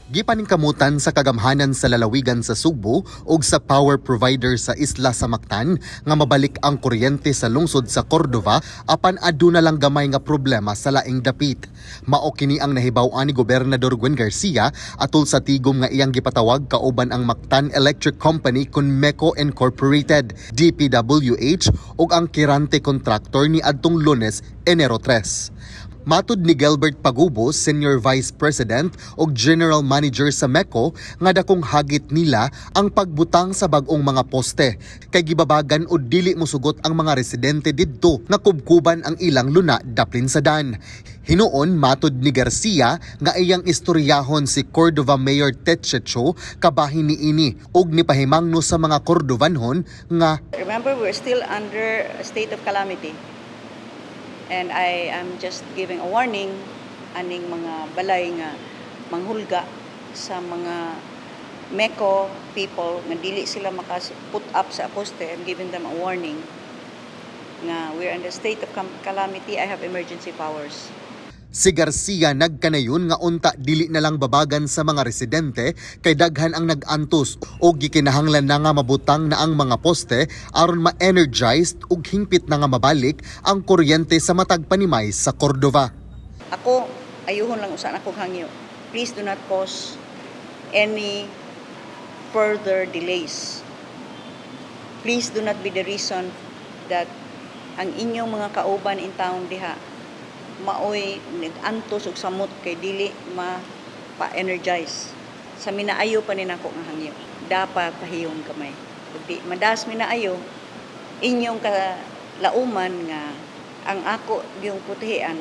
Gipaningkamutan sa kagamhanan sa lalawigan sa Sugbo ug sa power provider sa isla sa Mactan nga mabalik ang kuryente sa lungsod sa Cordova apan aduna lang gamay nga problema sa laing dapit. Mao kini ang nahibaw-an ni Gobernador Gwen Garcia atol sa tigom nga iyang gipatawag kauban ang Mactan Electric Company kun MECO Incorporated, DPWH ug ang kirante contractor ni adtong Lunes, Enero 3. Matud ni Gilbert Pagubos, Senior Vice President ug General Manager sa MECO, nga dakong hagit nila ang pagbutang sa bag-ong mga poste kay gibabagan o dili mosugot ang mga residente didto nga kubkuban ang ilang luna daplin sa dan. Hinuon matud ni Garcia nga iyang istoryahon si Cordova Mayor Tetchecho kabahin niini ug nipahimangno sa mga Cordovanhon nga Remember, we're still under a state of calamity. And I am just giving a warning aning mga balay nga manghulga sa mga MECO people nga dili sila put up sa poste. I'm giving them a warning nga we're in the state of calamity. I have emergency powers. si Garcia nagkanayon nga unta dili na lang babagan sa mga residente kay daghan ang nag-antos o gikinahanglan na nga mabutang na ang mga poste aron ma-energized ug hingpit na nga mabalik ang kuryente sa matag panimay sa Cordova. Ako, ayuhon lang usan akong hangyo. Please do not cause any further delays. Please do not be the reason that ang inyong mga kauban in town diha maoy nag-antos og samot kay dili pa-energize. Sa minaayo pa ni nako nga hangyo. Dapat pahiyong kamay. Di madas minaayo inyong kalauman nga ang ako yung putihan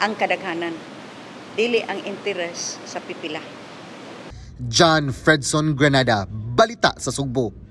ang kadaghanan. Dili ang interes sa pipila. John Fredson Granada, Balita sa Sugbo.